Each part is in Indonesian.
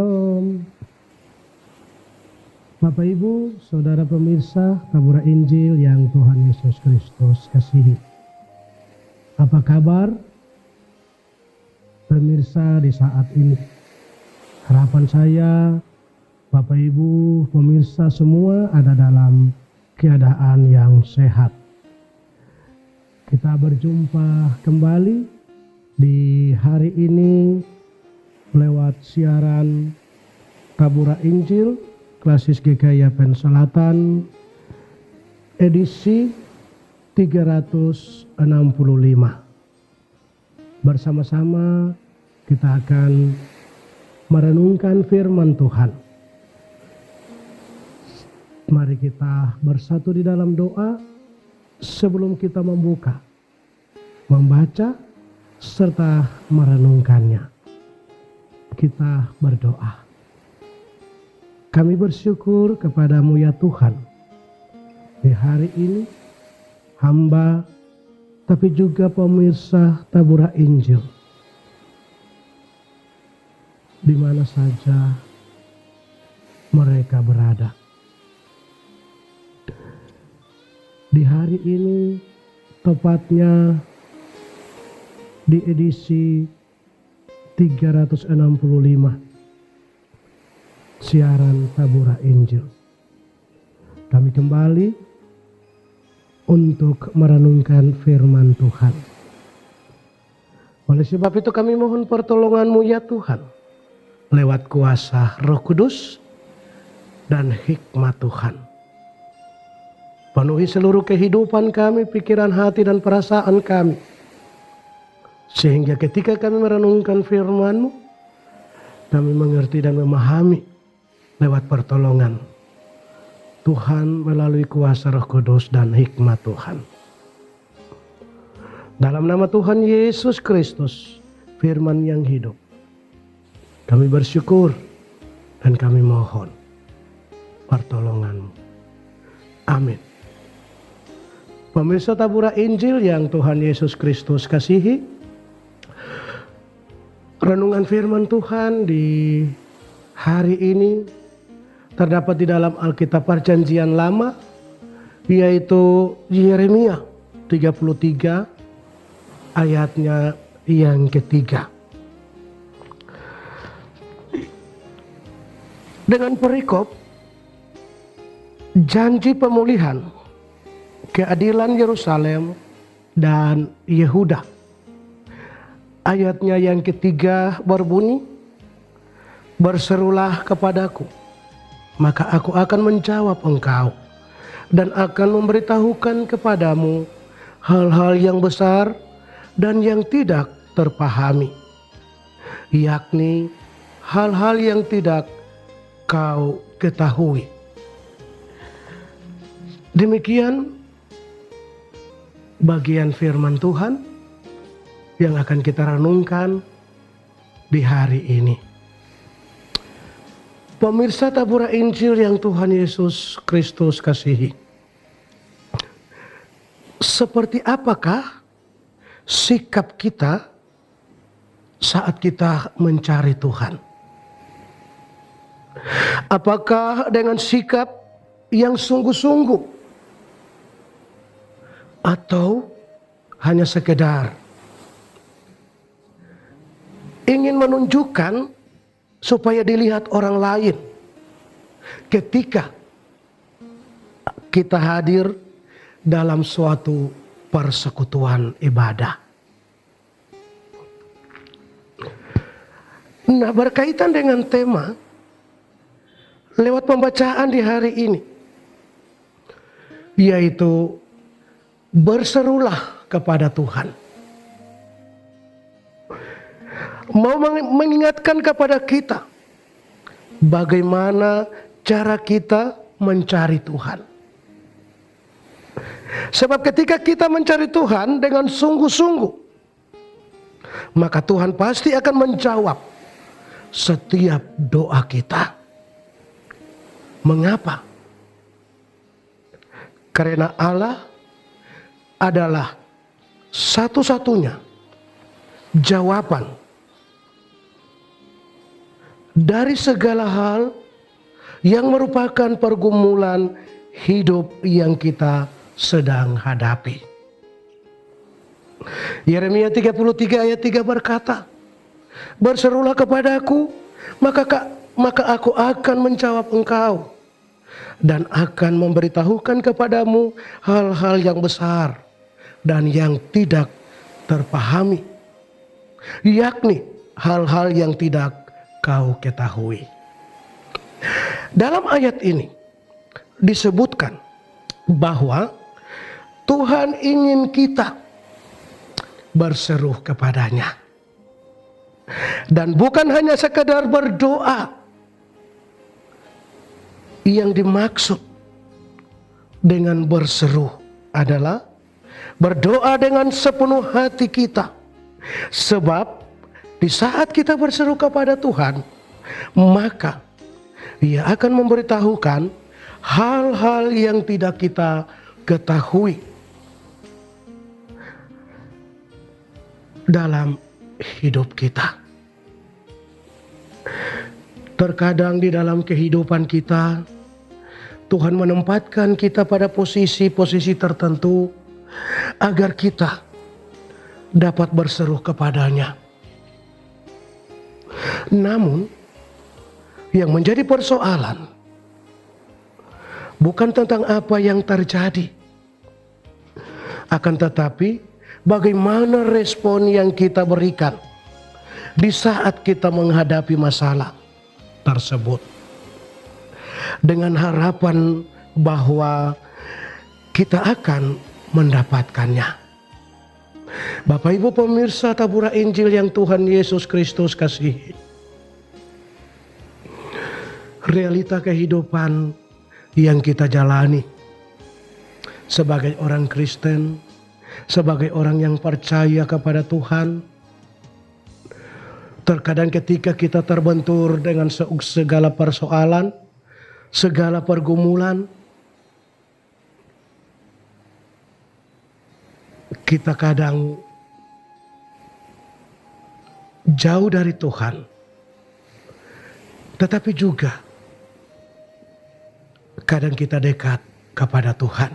Shalom. Bapak Ibu, Saudara pemirsa Tabura Injil yang Tuhan Yesus Kristus kasihi. Apa kabar pemirsa di saat ini? Harapan saya Bapak Ibu pemirsa semua ada dalam keadaan yang sehat. Kita berjumpa kembali di hari ini lewat siaran Tabura Injil Klasis GKI Yapen Selatan edisi 365. Bersama-sama kita akan merenungkan firman Tuhan. Mari kita bersatu di dalam doa sebelum kita membaca serta merenungkannya. Kita berdoa. Kami bersyukur kepadamu ya Tuhan. Di hari ini hamba tapi juga pemirsa Tabura Injil di mana saja mereka berada. Di hari ini tepatnya di edisi 365 siaran Tabura Injil. Kami kembali untuk merenungkan firman Tuhan. Oleh sebab itu kami mohon pertolongan-Mu ya Tuhan. Lewat kuasa Roh Kudus dan hikmat Tuhan. Penuhi seluruh kehidupan kami, pikiran, hati, dan perasaan kami. Sehingga ketika kami merenungkan firman-Mu, kami mengerti dan memahami lewat pertolongan Tuhan melalui kuasa Roh Kudus dan hikmat Tuhan. Dalam nama Tuhan Yesus Kristus, firman yang hidup, kami bersyukur dan kami mohon pertolongan-Mu. Amin. Pemirsa Tabura Injil yang Tuhan Yesus Kristus kasihi, renungan firman Tuhan di hari ini terdapat di dalam Alkitab Perjanjian Lama, yaitu Yeremia 33 ayatnya yang ketiga. Dengan perikop janji pemulihan keadilan Yerusalem dan Yehuda. Ayatnya yang ketiga berbunyi, berserulah kepadaku, maka aku akan menjawab engkau dan akan memberitahukan kepadamu hal-hal yang besar dan yang tidak terpahami, yakni hal-hal yang tidak kau ketahui. Demikian bagian firman Tuhan yang akan kita renungkan di hari ini. Pemirsa Tabura Injil yang Tuhan Yesus Kristus kasihi. Seperti apakah sikap kita saat kita mencari Tuhan? Apakah dengan sikap yang sungguh-sungguh? Atau hanya sekedar ingin menunjukkan supaya dilihat orang lain ketika kita hadir dalam suatu persekutuan ibadah. Nah, berkaitan dengan tema lewat pembacaan di hari ini, yaitu berserulah kepada Tuhan. Mau mengingatkan kepada kita bagaimana cara kita mencari Tuhan. Sebab ketika kita mencari Tuhan dengan sungguh-sungguh, maka Tuhan pasti akan menjawab setiap doa kita. Mengapa? Karena Allah adalah satu-satunya jawaban dari segala hal yang merupakan pergumulan hidup yang kita sedang hadapi. Yeremia 33 ayat 3 berkata, "Berserulah kepadaku, maka aku akan menjawab engkau dan akan memberitahukan kepadamu hal-hal yang besar dan yang tidak terpahami, yakni hal-hal yang tidak kau ketahui." Dalam ayat ini disebutkan bahwa Tuhan ingin kita berseru kepadanya. Dan bukan hanya sekedar berdoa. Yang dimaksud dengan berseru adalah berdoa dengan sepenuh hati kita. Sebab di saat kita berseru kepada Tuhan, maka Ia akan memberitahukan hal-hal yang tidak kita ketahui dalam hidup kita. Terkadang di dalam kehidupan kita, Tuhan menempatkan kita pada posisi-posisi tertentu agar kita dapat berseru kepadanya. Namun, yang menjadi persoalan bukan tentang apa yang terjadi, akan tetapi bagaimana respon yang kita berikan di saat kita menghadapi masalah tersebut, dengan harapan bahwa kita akan mendapatkannya. Bapak Ibu pemirsa tabura Injil yang Tuhan Yesus Kristus kasihi, realita kehidupan yang kita jalani sebagai orang Kristen, sebagai orang yang percaya kepada Tuhan, terkadang ketika kita terbentur dengan segala persoalan, segala pergumulan, kita kadang jauh dari Tuhan, tetapi juga kadang kita dekat kepada Tuhan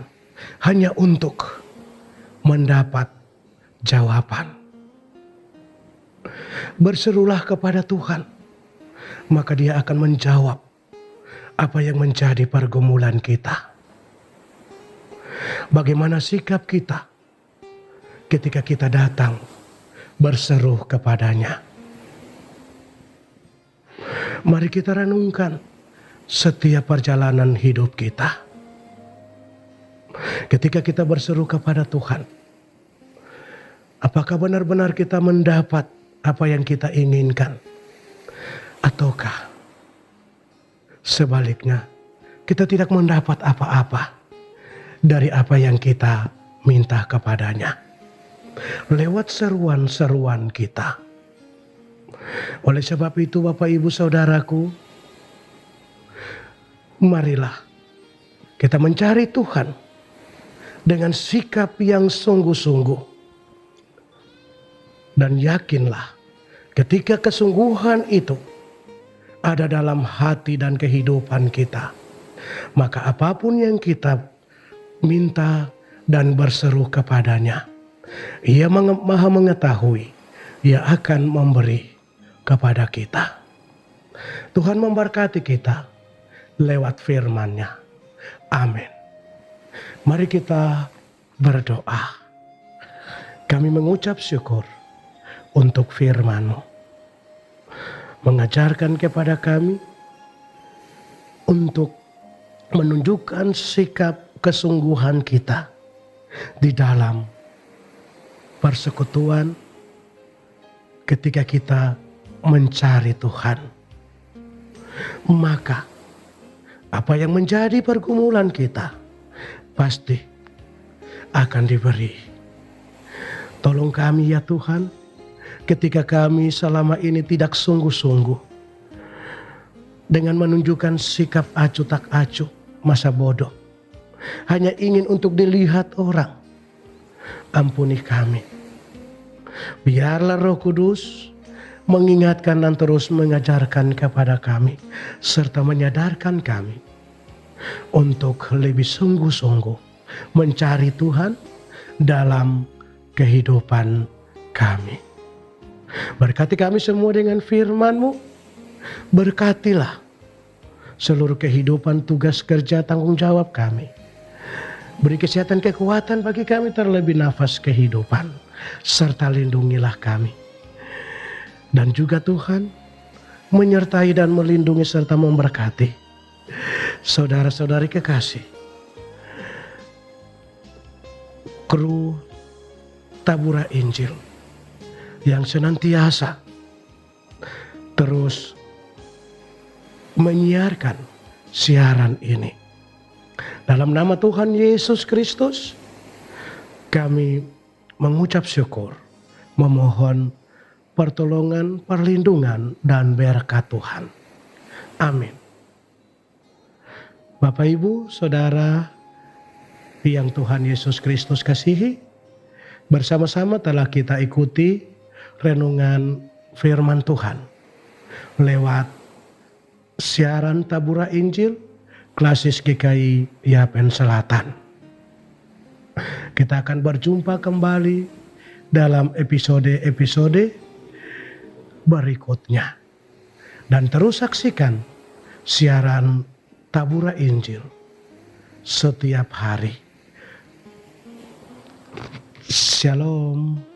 hanya untuk mendapat jawaban. Berserulah kepada Tuhan, maka Dia akan menjawab apa yang menjadi pergumulan kita. Bagaimana sikap kita ketika kita datang berseru kepadanya? Mari kita renungkan setiap perjalanan hidup kita. Ketika kita berseru kepada Tuhan, apakah benar-benar kita mendapat apa yang kita inginkan? Ataukah sebaliknya kita tidak mendapat apa-apa dari apa yang kita minta kepadanya lewat seruan-seruan kita? Oleh sebab itu Bapak Ibu Saudaraku, marilah kita mencari Tuhan dengan sikap yang sungguh-sungguh. Dan yakinlah ketika kesungguhan itu ada dalam hati dan kehidupan kita, maka apapun yang kita minta dan berseru kepadanya, Ia maha mengetahui, Ia akan memberi kepada kita. Tuhan memberkati kita lewat firman-Nya. Amin. Mari kita berdoa. Kami mengucap syukur untuk firman-Mu, mengajarkan kepada kami untuk menunjukkan sikap kesungguhan kita di dalam persekutuan ketika kita mencari Tuhan. Maka apa yang menjadi pergumulan kita pasti akan diberi. Tolong kami ya Tuhan, ketika kami selama ini tidak sungguh-sungguh dengan menunjukkan sikap acuh tak acuh, masa bodoh, hanya ingin untuk dilihat orang. Ampuni kami. Biarlah Roh Kudus mengingatkan dan terus mengajarkan kepada kami, serta menyadarkan kami untuk lebih sungguh-sungguh mencari Tuhan dalam kehidupan kami. Berkati kami semua dengan firman-Mu, berkatilah seluruh kehidupan, tugas kerja, tanggung jawab kami. Beri kesehatan, kekuatan bagi kami, terlebih nafas kehidupan, serta lindungilah kami. Dan juga Tuhan, menyertai dan melindungi serta memberkati saudara-saudari kekasih, kru Tabura Injil yang senantiasa terus menyiarkan siaran ini. Dalam nama Tuhan Yesus Kristus, kami mengucap syukur, memohon pertolongan, perlindungan, dan berkat Tuhan. Amin. Bapak, Ibu, Saudara yang Tuhan Yesus Kristus kasihi, bersama-sama telah kita ikuti renungan firman Tuhan lewat siaran Tabura Injil Klasis GKI Yapen Selatan. Kita akan berjumpa kembali dalam episode-episode berikutnya. Dan terus saksikan siaran Tabura Injil setiap hari. Shalom.